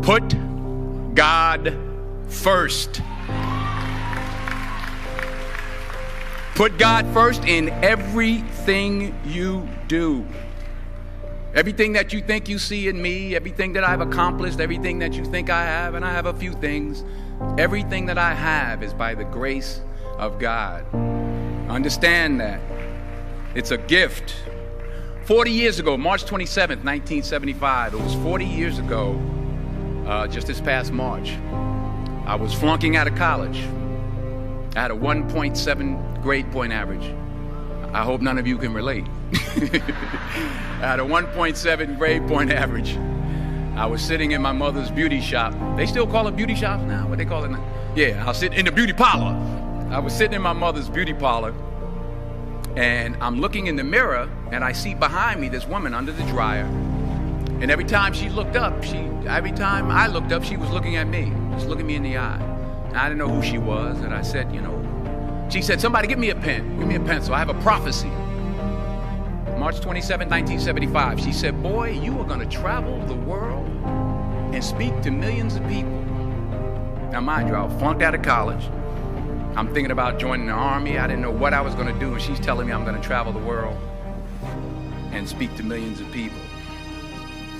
Put God first. Put God first in everything you do. Everything that you think you see in me, everything that I've accomplished, everything that you think I have, and I have a few things, everything that I have is by the grace of God. Understand that. It's a gift. 40 years ago, March 27th, 1975, it was 40 years ago, just this past March, I was flunking out of college. I had a 1.7 grade point average. I hope none of you can relate. I had a 1.7 grade point average. I was sitting in my mother's beauty shop. They still call it beauty shops now? What they call it now? Yeah, I was sitting in the beauty parlor. I was sitting in my mother's beauty parlor, and I'm looking in the mirror, and I see behind me this woman under the dryer. And every time she looked up, every time I looked up, she was looking at me, just looking me in the eye. And I didn't know who she was, and I said, she said, somebody give me a pen, give me a pencil, I have a prophecy. March 27, 1975, she said, boy, you are gonna travel the world and speak to millions of people. Now mind you, I was flunked out of college. I'm thinking about joining the army. I didn't know what I was gonna do, and she's telling me I'm gonna travel the world and speak to millions of people.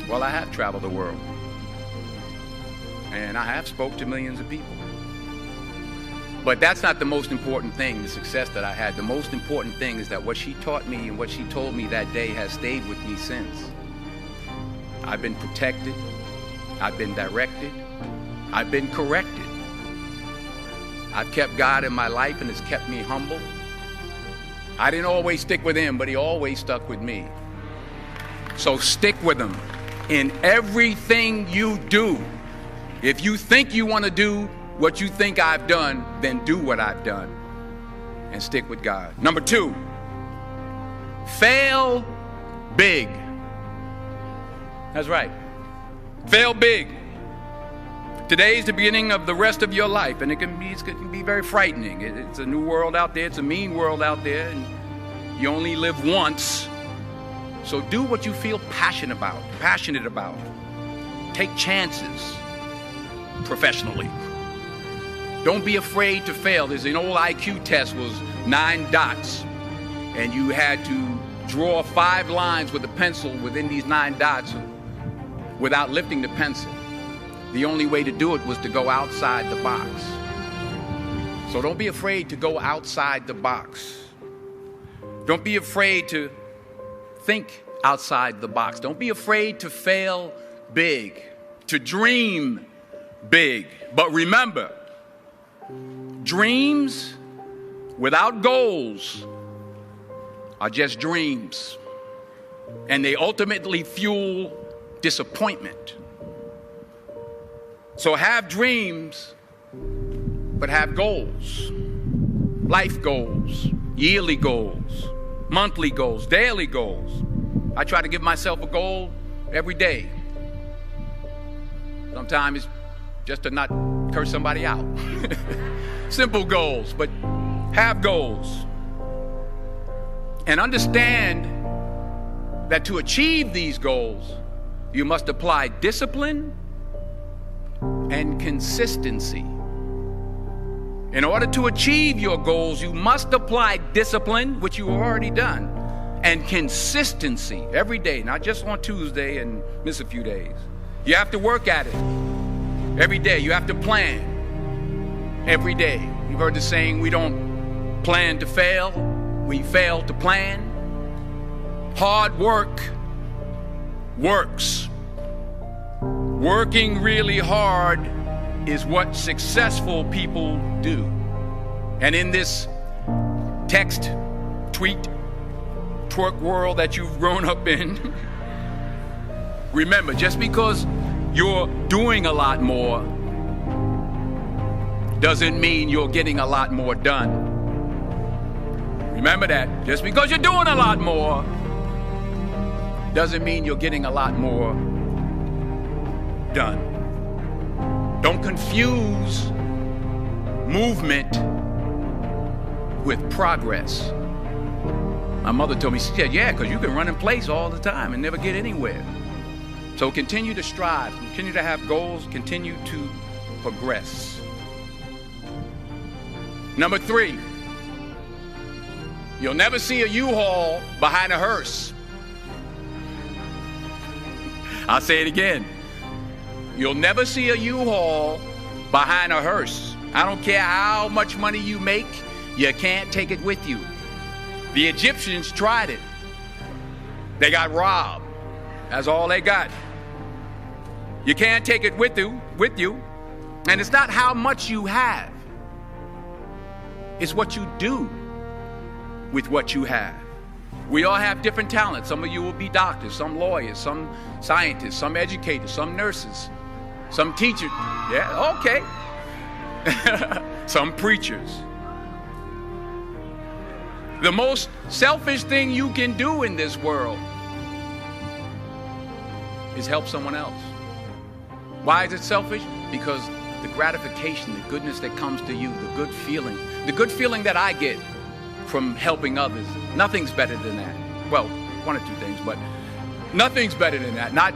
Well, I have traveled the world, and I have spoke to millions of people. But that's not the most important thing, the success that I had. The most important thing is that what she taught me and what she told me that day has stayed with me since. I've been protected, I've been directed, I've been corrected. I've kept God in my life, and it's kept me humble. I didn't always stick with him, but he always stuck with me. So stick with him in everything you do. If you think you want to do what you think I've done, then do what I've done and stick with God. Number 2, fail big. That's right. Fail big. Today's the beginning of the rest of your life, and it can be very frightening. It's a new world out there. It's a mean world out there, and you only live once. So do what you feel passionate about. Take chances professionally. Don't be afraid to fail. There's an old IQ test, was 9 dots, and you had to draw 5 lines with a pencil within these 9 dots without lifting the pencil. The only way to do it was to go outside the box. So don't be afraid to go outside the box. Don't be afraid to think outside the box. Don't be afraid to fail big, to dream big. But remember, dreams without goals are just dreams, and they ultimately fuel disappointment. So have dreams, but have goals. Life goals, yearly goals, monthly goals, daily goals. I try to give myself a goal every day. Sometimes it's just to not curse somebody out. Simple goals, but have goals. And understand that to achieve these goals, you must apply discipline and consistency. In order to achieve your goals, you must apply discipline, which you've already done, and consistency every day, not just on Tuesday and miss a few days. You have to work at it every day. You have to plan every day. You've heard the saying, we don't plan to fail, we fail to plan. Hard work works. Working really hard is what successful people do. And in this text, tweet, twerk world that you've grown up in, remember, just because you're doing a lot more doesn't mean you're getting a lot more done. Remember that. Just because you're doing a lot more doesn't mean you're getting a lot more done. Don't confuse movement with progress. My mother told me, she said, yeah, because you can run in place all the time and never get anywhere. So continue to strive, continue to have goals, continue to progress. Number 3, you'll never see a U-Haul behind a hearse. I'll say it again. You'll never see a U-Haul behind a hearse. I don't care how much money you make, you can't take it with you. The Egyptians tried it. They got robbed. That's all they got. You can't take it with you. And it's not how much you have. It's what you do with what you have. We all have different talents. Some of you will be doctors, some lawyers, some scientists, some educators, some nurses, some teachers. Yeah, okay. Some preachers. The most selfish thing you can do in this world is help someone else. Why is it selfish? Because the gratification, the goodness that comes to you, the good feeling that I get from helping others, nothing's better than that. Well, one or two things, but nothing's better than that. Not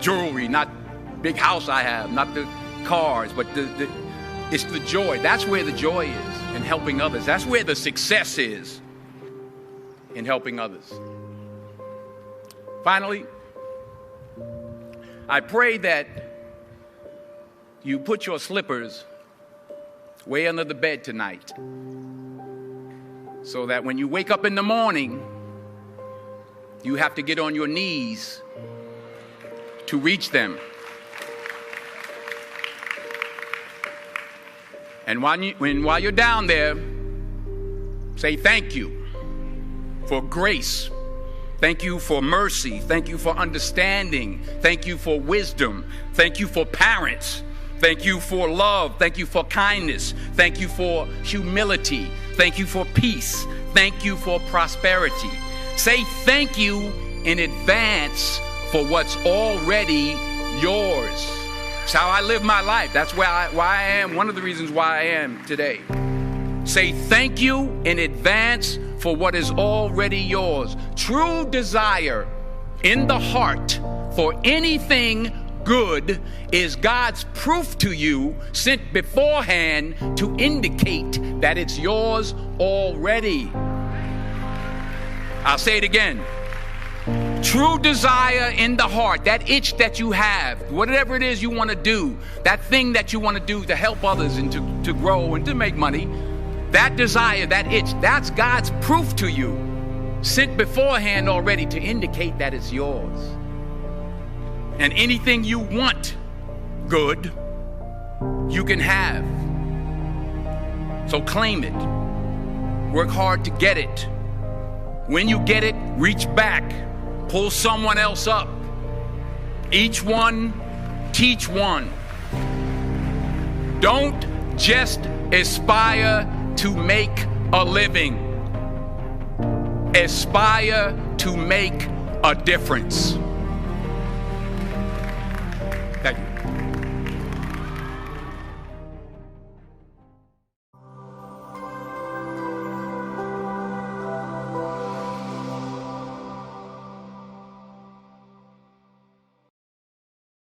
jewelry, not big house I have, not the cars, but it's the joy. That's where the joy is, in helping others. That's where the success is, in helping others. Finally, I pray that you put your slippers way under the bed tonight, so that when you wake up in the morning, you have to get on your knees to reach them. And while you're down there, say thank you for grace. Thank you for mercy. Thank you for understanding. Thank you for wisdom. Thank you for parents. Thank you for love. Thank you for kindness. Thank you for humility. Thank you for peace. Thank you for prosperity. Say thank you in advance for what's already yours. It's how I live my life. That's why I am, one of the reasons why I am today. Say thank you in advance for what is already yours. True desire in the heart for anything good is God's proof to you, sent beforehand to indicate that it's yours already. I'll say it again. True desire in the heart, that itch that you have, whatever it is you want to do, that thing that you want to do to help others and to grow and to make money, that desire, that itch, that's God's proof to you, sent beforehand already to indicate that it's yours. And anything you want good, you can have. So claim it. Work hard to get it. When you get it, reach back. Pull someone else up. Each one, teach one. Don't just aspire to make a living. Aspire to make a difference.